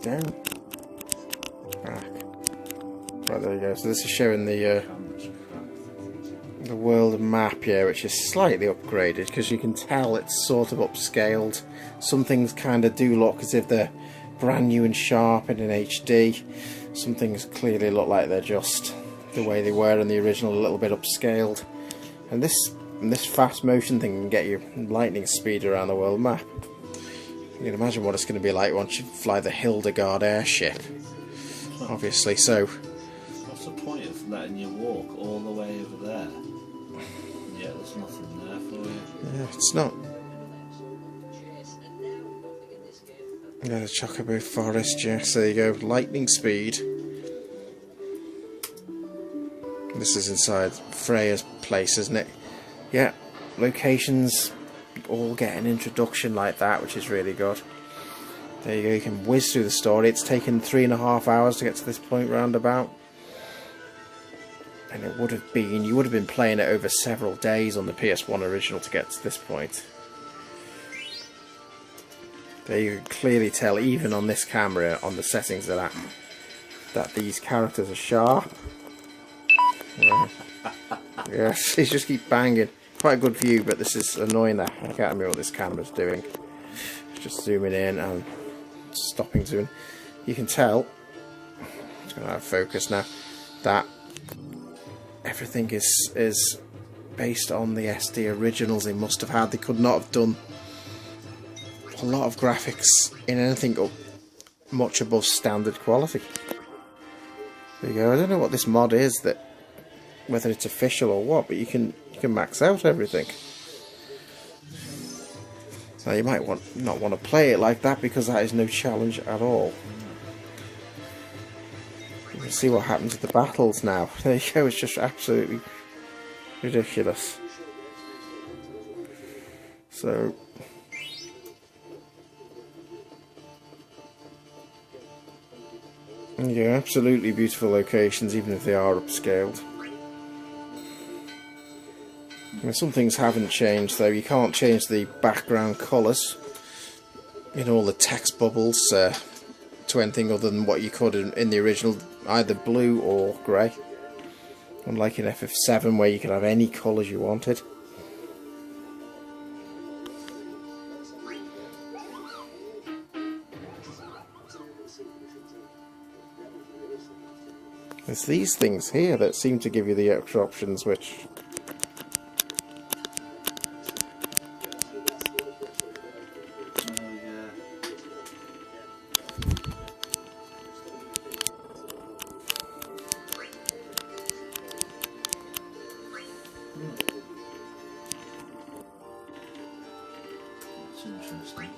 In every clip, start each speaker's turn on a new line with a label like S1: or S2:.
S1: down. Back. Right, there you go. So this is showing the world map here, which is slightly upgraded because you can tell it's sort of upscaled. Some things kind of do look as if they're brand new and sharp and in HD. Some things clearly look like they're just the way they were in the original, a little bit upscaled. And this fast motion thing can get you lightning speed around the world map. You can imagine what it's going to be like once you fly the Hildegard airship. Obviously, so.
S2: What's the point of letting you walk all the way over there? Yeah, there's nothing there for you.
S1: Yeah, it's not. Yeah, the Chocobo Forest, yes, there you go. Lightning speed. This is inside Freya's place, isn't it? Yeah, locations all get an introduction like that, which is really good. There you go, you can whiz through the story. It's taken 3.5 hours to get to this point roundabout. And it would have been, you would have been playing it over several days on the PS1 original to get to this point. There you can clearly tell, even on this camera, on the settings of that these characters are sharp. Yeah. Yes, they just keep banging. Quite a good view, but this is annoying that I can't remember what this camera's doing. Just zooming in and stopping zooming. You can tell, it's going to have focus now, that everything is based on the SD originals they must have had. They could not have done a lot of graphics in anything up much above standard quality. There you go. I don't know what this mod is, that whether it's official or what, but you can max out everything. So you might not want to play it like that, because that is no challenge at all. You can see what happened to the battles now. There you go. It's just absolutely ridiculous. So. Yeah, absolutely beautiful locations, even if they are upscaled. Some things haven't changed though. You can't change the background colours in all the text bubbles to anything other than what you could in the original, either blue or grey. Unlike in FF7 where you could have any colours you wanted. It's these things here that seem to give you the extra options, which...
S2: That's interesting.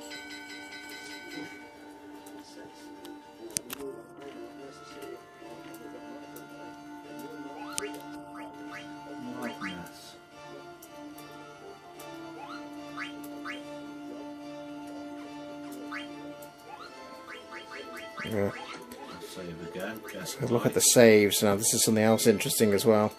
S2: Madness.
S1: Yeah.
S2: Save again.
S1: So look at the saves. Now this is something else interesting as well.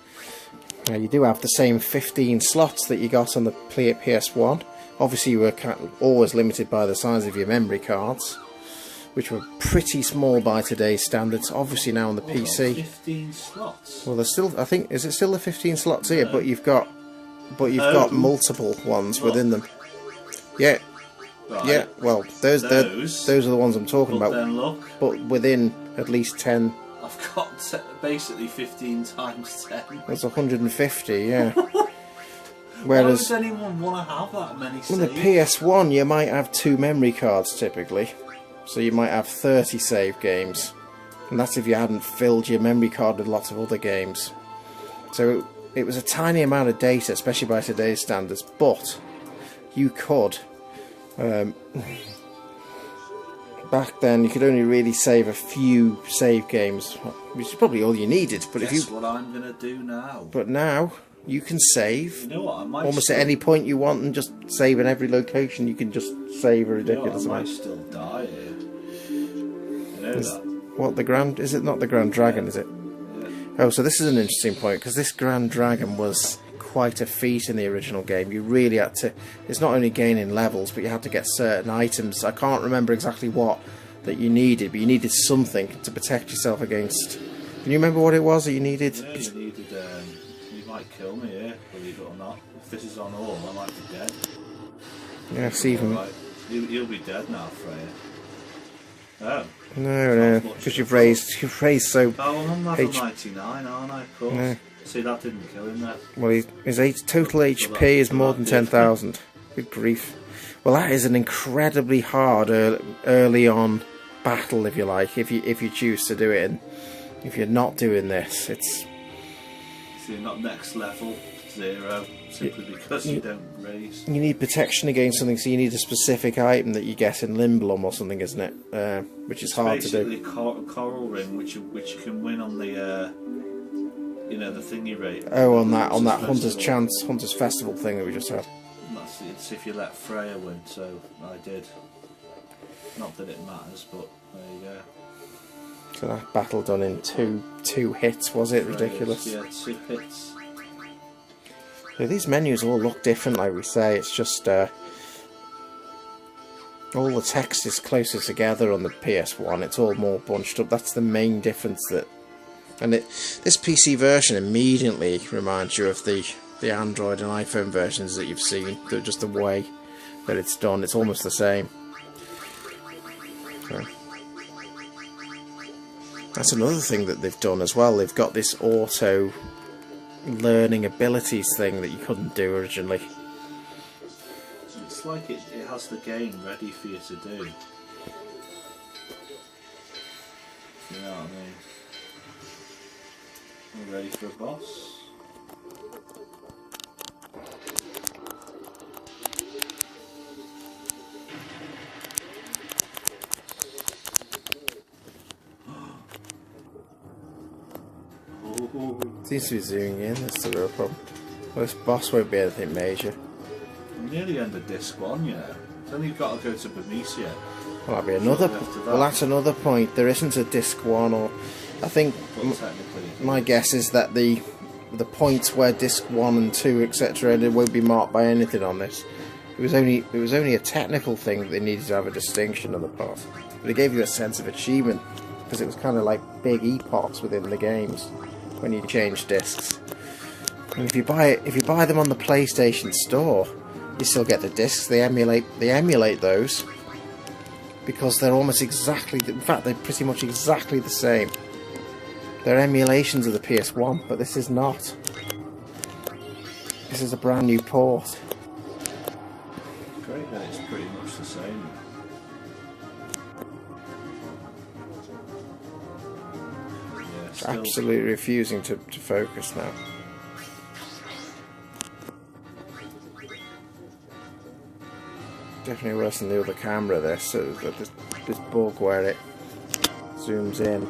S1: Now you do have the same 15 slots that you got on the PS1. Obviously you were always limited by the size of your memory cards, which were pretty small by today's standards. Obviously now on the PC.
S2: 15 slots.
S1: Well, there's still, I think, is it still the 15 slots here? But you've got multiple ones within them. Yeah.
S2: Right.
S1: Yeah, well, those are the ones I'm talking about.
S2: Then look,
S1: but within at least 10.
S2: I've got basically 15 times 10.
S1: That's 150, yeah.
S2: Whereas, why would anyone want to have that many saves?
S1: On the PS1, you might have 2 memory cards typically, so you might have 30 save games, and that's if you hadn't filled your memory card with lots of other games. So it was a tiny amount of data, especially by today's standards, but you could. Back then, you could only really save a few save games, which is probably all you needed. But
S2: Guess what I'm gonna do now?
S1: But now you can save.
S2: You know what? I might
S1: almost at any point you want, and just save in every location. You can just save a ridiculous amount.
S2: I might still die here. You know that.
S1: What, the Grand? Is it not the Grand Dragon? Is it?
S2: Yeah.
S1: Oh, so this is an interesting point, because this Grand Dragon was quite a feat in the original game. You really had to, it's not only gaining levels, but you had to get certain items. I can't remember exactly what that you needed, but you needed something to protect yourself against. Can you remember what it was that you needed?
S2: Yeah, you needed. You might kill me here, believe it or not. If this is on all, I might be dead.
S1: Yes, even.
S2: Right. You'll be dead now, Freya. Oh.
S1: No, because you've raised so.
S2: Oh, well, I'm level 99, aren't I? Of course. No. See, that didn't kill him there.
S1: Well, his total HP is more than 10,000. Good grief. Well, that is an incredibly hard early on battle, if you like, if you choose to do it. And if you're not doing this, it's.
S2: So you're not next level 0 simply because you don't raise.
S1: You need protection against something, so you need a specific item that you get in Limblum or something, isn't it? Which is hard to do.
S2: Basically, coral ring, which you can win on the. You know, the thingy rate.
S1: Oh, on that Hunter's Festival thing that we just had.
S2: It's if you let Freya win, so I did. Not that it matters, but there you go.
S1: So that battle done in two hits, was it? Ridiculous.
S2: Yeah, 2 hits.
S1: So these menus all look different, like we say. It's just all the text is closer together on the PS1. It's all more bunched up. That's the main difference. This PC version immediately reminds you of the Android and iPhone versions that you've seen. Just the way that it's done, it's almost the same. So that's another thing that they've done as well. They've got this auto learning abilities thing that you couldn't do originally.
S2: It's like it has the game ready for you to do. You know what I mean? We're ready for a boss.
S1: Seems to be zooming in, that's the real problem. Well, this boss won't be anything major.
S2: I'm near the end of disc 1, you know. Then you've got to go to Bermesia.
S1: Well, that'll be another. Well, that's another point. There isn't a disc 1, or I think my guess is that the points where disc 1 and 2, etc., they won't be marked by anything on this. It was only a technical thing that they needed to have a distinction on the path, but it gave you a sense of achievement because it was kind of like big epochs within the games when you change discs. And if you buy them on the PlayStation Store, you still get the discs. They emulate those because they're almost exactly. In fact, they're pretty much exactly the same. They're emulations of the PS1, but this is not. This is a brand new port.
S2: Great that it's pretty much the same. Yeah,
S1: absolutely refusing to focus now. Definitely worse than the other camera there, so this bug where it zooms in.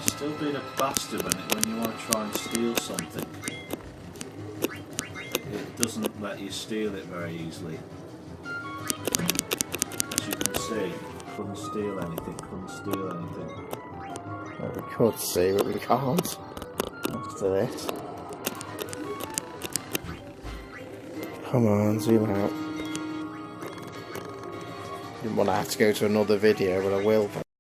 S2: Still being a bastard when you want to try and steal something. It doesn't let you steal it very easily. As you can see, couldn't steal anything.
S1: Well, we could see, but we can't. After this. Come on, zoom out. Didn't want to have to go to another video, but I will.